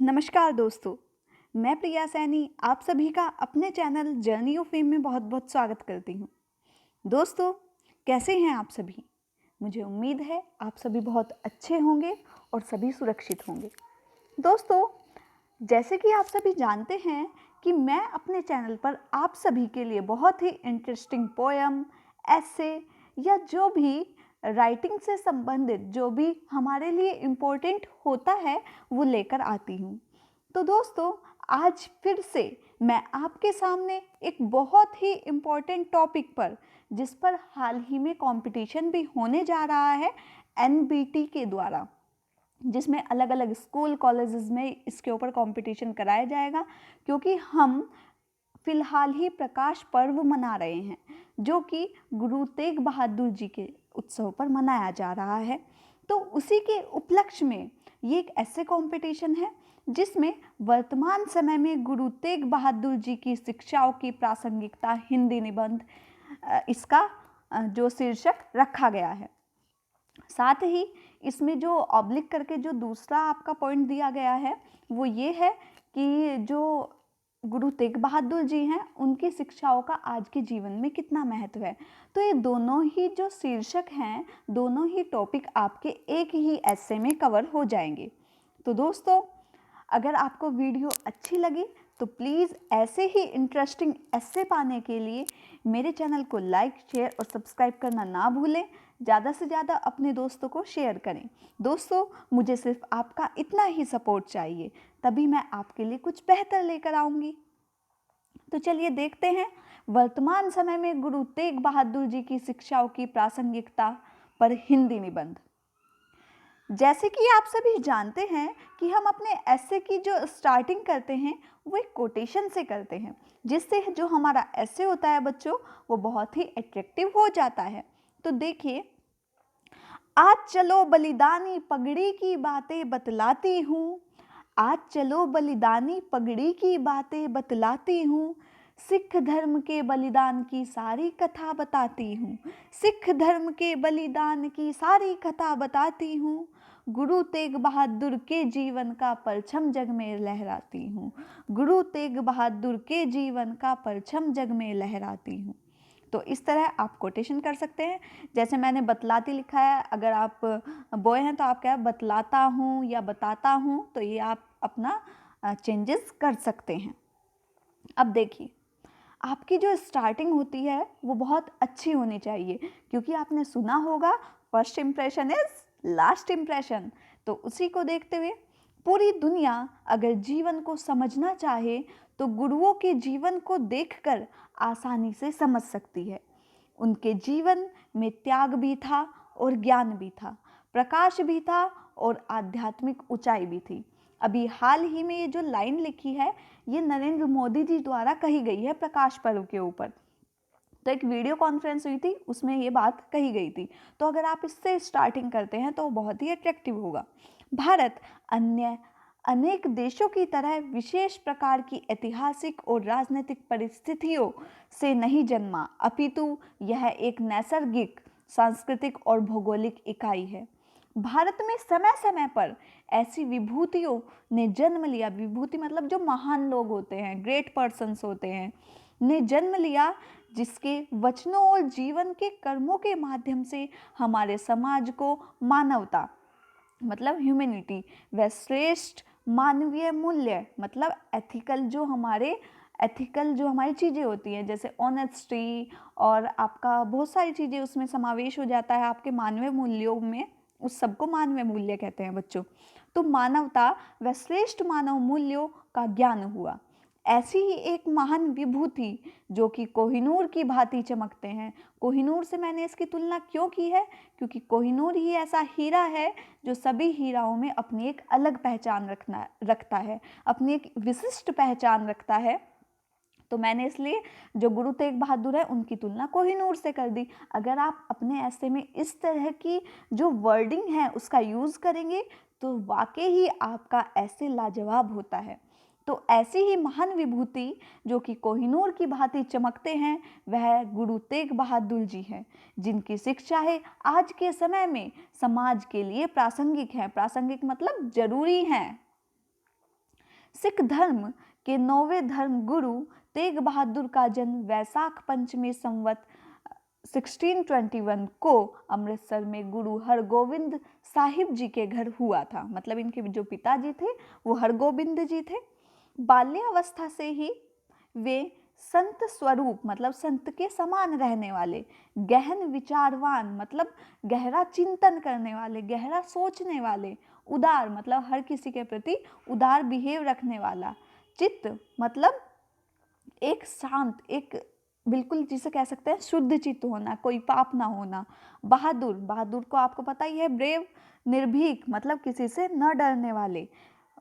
नमस्कार दोस्तों, मैं प्रिया सैनी आप सभी का अपने चैनल जर्नी ऑफ फेम में बहुत बहुत स्वागत करती हूँ। दोस्तों, कैसे हैं आप सभी? मुझे उम्मीद है आप सभी बहुत अच्छे होंगे और सभी सुरक्षित होंगे। दोस्तों, जैसे कि आप सभी जानते हैं कि मैं अपने चैनल पर आप सभी के लिए बहुत ही इंटरेस्टिंग पोयम, ऐसे या जो भी राइटिंग से संबंधित जो भी हमारे लिए इम्पोर्टेंट होता है वो लेकर आती हूँ। तो दोस्तों, आज फिर से मैं आपके सामने एक बहुत ही इम्पोर्टेंट टॉपिक पर, जिस पर हाल ही में कंपटीशन भी होने जा रहा है एनबीटी के द्वारा, जिसमें अलग अलग स्कूल कॉलेजेस में इसके ऊपर कंपटीशन कराया जाएगा। क्योंकि हम फिलहाल ही प्रकाश पर्व मना रहे हैं जो कि गुरु तेग बहादुर जी के उत्सव पर मनाया जा रहा है। तो उसी के उपलक्ष्य में ये एक ऐसे कंपटीशन है जिसमें वर्तमान समय में गुरु तेग बहादुर जी की शिक्षाओं की प्रासंगिकता हिंदी निबंध, इसका जो शीर्षक रखा गया है। साथ ही इसमें जो ऑब्लिक करके जो दूसरा आपका पॉइंट दिया गया है वो ये है कि जो गुरु तेग बहादुर जी हैं उनकी शिक्षाओं का आज के जीवन में कितना महत्व है। तो ये दोनों ही जो शीर्षक हैं, दोनों ही टॉपिक आपके एक ही ऐसे में कवर हो जाएंगे। तो दोस्तों, अगर आपको वीडियो अच्छी लगी तो प्लीज़ ऐसे ही इंटरेस्टिंग ऐसे पाने के लिए मेरे चैनल को लाइक, शेयर और सब्सक्राइब करना ना भूलें। ज़्यादा से ज़्यादा अपने दोस्तों को शेयर करें। दोस्तों, मुझे सिर्फ आपका इतना ही सपोर्ट चाहिए, तभी मैं आपके लिए कुछ बेहतर लेकर आऊँगी। तो चलिए देखते हैं वर्तमान समय में गुरु तेग बहादुर जी की शिक्षाओं की प्रासंगिकता पर हिंदी निबंध। जैसे कि आप सभी जानते हैं कि हम अपने ऐसे की जो स्टार्टिंग करते हैं वो एक कोटेशन से करते हैं, जिससे जो हमारा ऐसे होता है बच्चों वो बहुत ही अट्रैक्टिव हो जाता है। तो देखिए, आज चलो बलिदानी पगड़ी की बातें बतलाती हूँ, आज चलो बलिदानी पगड़ी की बातें बतलाती हूँ, सिख धर्म के बलिदान की सारी कथा बताती हूँ, सिख धर्म के बलिदान की सारी कथा बताती हूँ, गुरु तेग बहादुर के जीवन का परचम जग में लहराती हूँ, गुरु तेग बहादुर के जीवन का परचम जग में लहराती हूँ। तो इस तरह आप कोटेशन कर सकते हैं। जैसे मैंने बतलाती लिखा है, अगर आप बॉय हैं तो आप क्या बतलाता हूँ या बताता हूँ, तो ये आप अपना चेंजेस कर सकते हैं। अब देखिए, आपकी जो स्टार्टिंग होती है वो बहुत अच्छी होनी चाहिए, क्योंकि आपने सुना होगा first impression is last impression. तो उसी को देखते हुए पूरी दुनिया अगर जीवन को समझना चाहे तो गुरुओं के जीवन को देखकर आसानी से समझ सकती है। उनके जीवन में त्याग भी था और ज्ञान भी था, प्रकाश भी था और आध्यात्मिक ऊंचाई भी थी। अभी हाल ही में ये जो लाइन लिखी है ये नरेंद्र मोदी जी द्वारा कही गई है प्रकाश पर्व के ऊपर। तो एक वीडियो कॉन्फ्रेंस हुई थी, उसमें ये बात कही गई थी। तो अगर आप इससे स्टार्टिंग करते हैं तो बहुत ही अट्रैक्टिव होगा। भारत अन्य अनेक देशों की तरह विशेष प्रकार की ऐतिहासिक और राजनीतिक परिस्थितियों से नहीं जन्मा, अपितु यह एक नैसर्गिक, सांस्कृतिक और भौगोलिक इकाई है। भारत में समय समय पर ऐसी विभूतियों ने जन्म लिया, विभूति मतलब जो महान लोग होते हैं, ग्रेट पर्सन्स होते हैं, ने जन्म लिया, जिसके वचनों और जीवन के कर्मों के माध्यम से हमारे समाज को मानवता मतलब ह्यूमैनिटी व श्रेष्ठ मानवीय मूल्य मतलब एथिकल जो हमारी चीज़ें होती हैं, जैसे ऑनेस्टी और आपका बहुत सारी चीज़ें उसमें समावेश हो जाता है आपके मानवीय मूल्यों में। उस सबको मानवीय मूल्य कहते हैं बच्चों। तो मानवता व श्रेष्ठ मानव मूल्यों का ज्ञान हुआ। ऐसी ही एक महान विभूति जो कि कोहिनूर की भांति चमकते हैं। कोहिनूर से मैंने इसकी तुलना क्यों की है? क्योंकि कोहिनूर ही ऐसा हीरा है जो सभी हीराओं में अपनी एक अलग पहचान रखता है, अपनी एक विशिष्ट पहचान रखता है। तो मैंने इसलिए जो गुरु तेग बहादुर है उनकी तुलना कोहिनूर से कर दी। अगर आप अपने ऐसे में इस तरह की जो वर्डिंग है उसका यूज़ करेंगे तो वाकई ही आपका ऐसे लाजवाब होता है। तो ऐसी ही महान विभूति जो कि कोहिनूर की भांति चमकते हैं वह गुरु तेग बहादुर जी हैं, जिनकी शिक्षाएं आज के समय में समाज के लिए प्रासंगिक हैं। प्रासंगिक मतलब जरूरी हैं। सिख धर्म के 9वें धर्म गुरु तेग बहादुर का जन्म वैशाख पंचमी संवत 1621 को अमृतसर में गुरु हरगोविंद साहिब जी के घर हुआ था। मतलब इनके जो पिताजी थे वो हरगोविंद जी थे। बाल्यावस्था से ही वे संत स्वरूप मतलब संत के समान रहने वाले, गहन विचारवान मतलब गहरा चिंतन करने वाले, गहरा सोचने वाले, उदार मतलब हर किसी के प्रति उदार बिहेव रखने वाला, चित्त मतलब एक शांत, एक बिल्कुल जिसे कह सकते हैं शुद्ध चित्त होना, कोई पाप ना होना। बहादुर, बहादुर को आपको पता ही है, ब्रेव, निर्भीक मतलब किसी से न डरने वाले,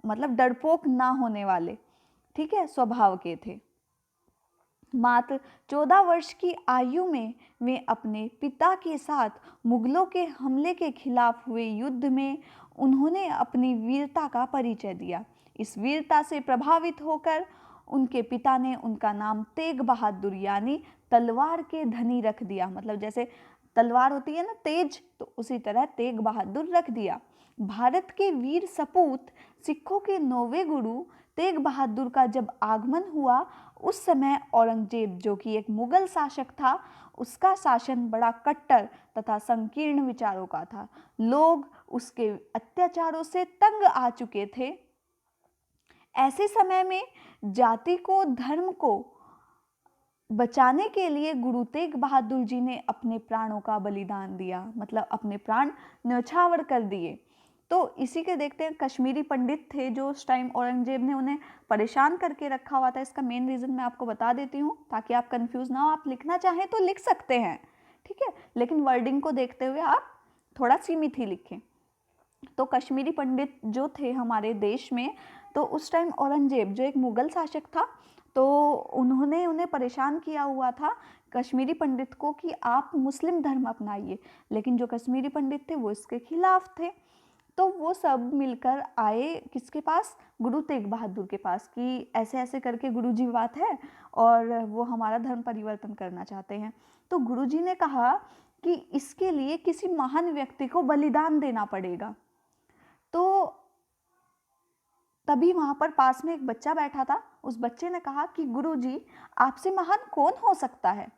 मतलब डरपोक ना होने वाले, ठीक है, स्वभाव के थे। मात्र 14 वर्ष की आयु में वे अपने पिता के साथ मुगलों के हमले के खिलाफ हुए युद्ध में उन्होंने अपनी वीरता का परिचय दिया। इस वीरता से प्रभावित होकर उनके पिता ने उनका नाम तेग बहादुर यानी तलवार के धनी रख दिया। मतलब जैसे तलवार होती है ना तेज, तो उसी तरह तेग बहादुर रख दिया। भारत के वीर सपूत सिखों के 9वें गुरु तेग बहादुर का जब आगमन हुआ, उस समय औरंगजेब जो कि एक मुगल शासक था, उसका शासन बड़ा कट्टर तथा संकीर्ण विचारों का था। लोग उसके अत्याचारों से तंग आ चुके थे। ऐसे समय में जाति को, धर्म को बचाने के लिए गुरु तेग बहादुर जी ने अपने प्राणों का बलिदान दिया, मतलब अपने प्राण न्यौछावर कर दिए। तो इसी के देखते हैं कश्मीरी पंडित थे जो उस टाइम औरंगजेब ने उन्हें परेशान करके रखा हुआ था। इसका मेन रीज़न मैं आपको बता देती हूँ ताकि आप कंफ्यूज ना हो। आप लिखना चाहें तो लिख सकते हैं, ठीक है, लेकिन वर्डिंग को देखते हुए आप थोड़ा सीमित ही लिखें। तो कश्मीरी पंडित जो थे हमारे देश में, तो उस टाइम औरंगजेब जो एक मुगल शासक था, तो उन्होंने उन्हें परेशान किया हुआ था कश्मीरी पंडित को कि आप मुस्लिम धर्म अपनाइए, लेकिन जो कश्मीरी पंडित थे वो इसके खिलाफ थे। तो वो सब मिलकर आए किसके पास, गुरु तेग बहादुर के पास, कि ऐसे ऐसे करके गुरुजी बात है और वो हमारा धर्म परिवर्तन करना चाहते हैं। तो गुरुजी ने कहा कि इसके लिए किसी महान व्यक्ति को बलिदान देना पड़ेगा। तो तभी वहाँ पर पास में एक बच्चा बैठा था। उस बच्चे ने कहा कि गुरुजी आपसे महान कौन हो सकता है।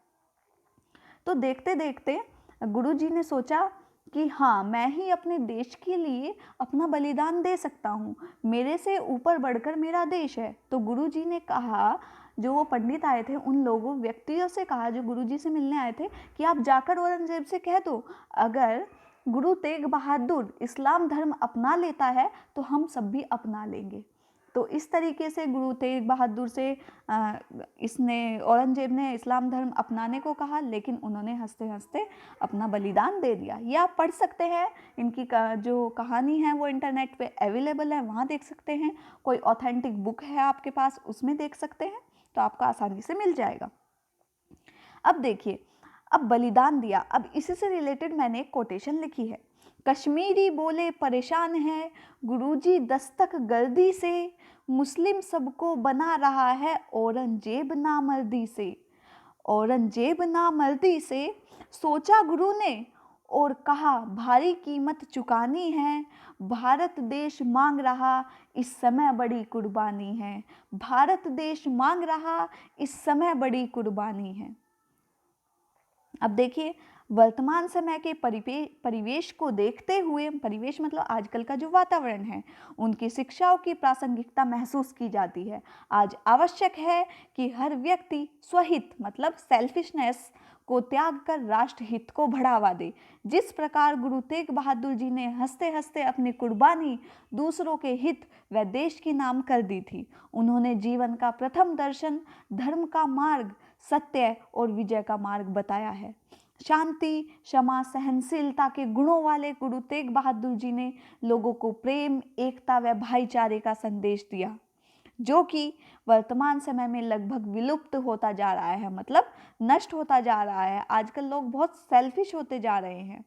तो देखते देखते गुरुजी ने सोचा कि हाँ, मैं ही अपने देश के लिए अपना बलिदान दे सकता हूँ, मेरे से ऊपर बढ़कर मेरा देश है। तो गुरुजी ने कहा, जो वो पंडित आए थे उन लोगों व्यक्तियों से कहा जो गुरुजी से मिलने आए थे, कि आप जाकर औरंगजेब से कह दो अगर गुरु तेग बहादुर इस्लाम धर्म अपना लेता है तो हम सब भी अपना लेंगे। तो इस तरीके से गुरु तेग बहादुर से औरंगजेब ने इस्लाम धर्म अपनाने को कहा, लेकिन उन्होंने हंसते हंसते अपना बलिदान दे दिया। ये आप पढ़ सकते हैं, इनकी जो कहानी है वो इंटरनेट पे अवेलेबल है, वहाँ देख सकते हैं। कोई ऑथेंटिक बुक है आपके पास, उसमें देख सकते हैं, तो आपको आसानी से मिल जाएगा। अब देखिए, अब बलिदान दिया, अब इसी से रिलेटेड मैंने एक कोटेशन लिखी है। कश्मीरी बोले परेशान है गुरुजी दस्तक गर्दी से, मुस्लिम सबको बना रहा है औरंगजेब नामर्दी से। औरंगजेब नामर्दी से सोचा गुरु ने और कहा भारी कीमत चुकानी है, भारत देश मांग रहा इस समय बड़ी कुर्बानी है। भारत देश मांग रहा इस समय बड़ी कुर्बानी है। अब देखिए, वर्तमान समय के परिवेश को देखते हुए, परिवेश मतलब आजकल का जो वातावरण है, उनकी शिक्षाओं की प्रासंगिकता महसूस की जाती है। आज आवश्यक है कि हर व्यक्ति स्वहित मतलब सेल्फिशनेस को त्याग कर राष्ट्र हित को बढ़ावा दे। जिस प्रकार गुरु तेग बहादुर जी ने हंसते हंसते अपनी कुर्बानी दूसरों के हित व देश के नाम कर दी थी, उन्होंने जीवन का प्रथम दर्शन, धर्म का मार्ग, सत्य और विजय का मार्ग बताया है। शांति, क्षमा, सहनशीलता के गुणों वाले गुरु तेग बहादुर जी ने लोगों को प्रेम, एकता व भाईचारे का संदेश दिया, जो कि वर्तमान समय में लगभग विलुप्त होता जा रहा है, मतलब नष्ट होता जा रहा है। आजकल लोग बहुत सेल्फिश होते जा रहे हैं।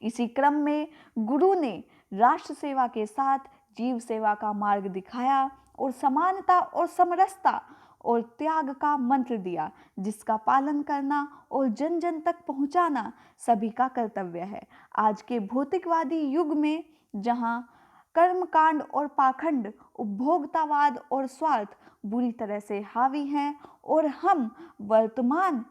इसी क्रम में गुरु ने राष्ट्र सेवा के साथ जीव सेवा का मार्ग दिखाया और समानता और समरसता और त्याग का मंत्र दिया, जिसका पालन करना और जन जन तक पहुंचाना सभी का कर्तव्य है। आज के भौतिकवादी युग में जहां कर्मकांड और पाखंड, उपभोक्तावाद और स्वार्थ बुरी तरह से हावी हैं और हम वर्तमान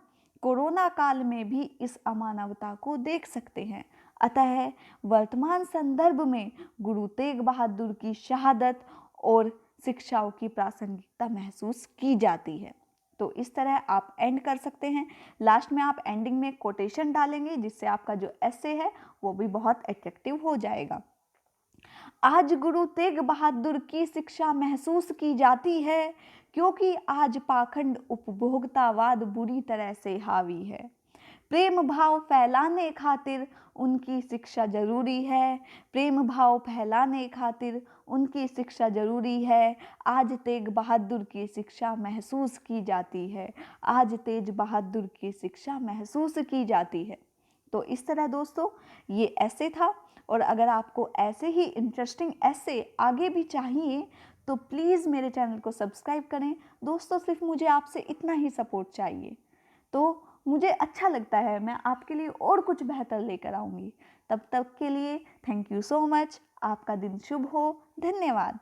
कोरोना काल में भी इस अमानवता को देख सकते हैं। अतः वर्तमान संदर्भ में गुरु तेग बहादुर की शहादत और शिक्षाओं की प्रासंगिकता महसूस की जाती है। तो इस तरह आप एंड कर सकते हैं। लास्ट में आप एंडिंग में कोटेशन डालेंगे, जिससे आपका जो एसे है वो भी बहुत अट्रैक्टिव हो जाएगा। आज गुरु तेग बहादुर की शिक्षा महसूस की जाती है, क्योंकि आज पाखंड उपभोक्तावाद बुरी तरह से हावी है। प्रेम भाव फैलाने खातिर उनकी शिक्षा जरूरी है। प्रेम भाव फैलाने खातिर उनकी शिक्षा जरूरी है। आज तेग बहादुर की शिक्षा महसूस की जाती है। आज तेज बहादुर की शिक्षा महसूस की जाती है। तो इस तरह दोस्तों ये ऐसे था, और अगर आपको ऐसे ही इंटरेस्टिंग ऐसे आगे भी चाहिए तो प्लीज़ मेरे चैनल को सब्सक्राइब करें। दोस्तों सिर्फ मुझे आपसे इतना ही सपोर्ट चाहिए, तो मुझे अच्छा लगता है, मैं आपके लिए और कुछ बेहतर लेकर आऊँगी। तब तक के लिए थैंक यू सो मच। आपका दिन शुभ हो। धन्यवाद।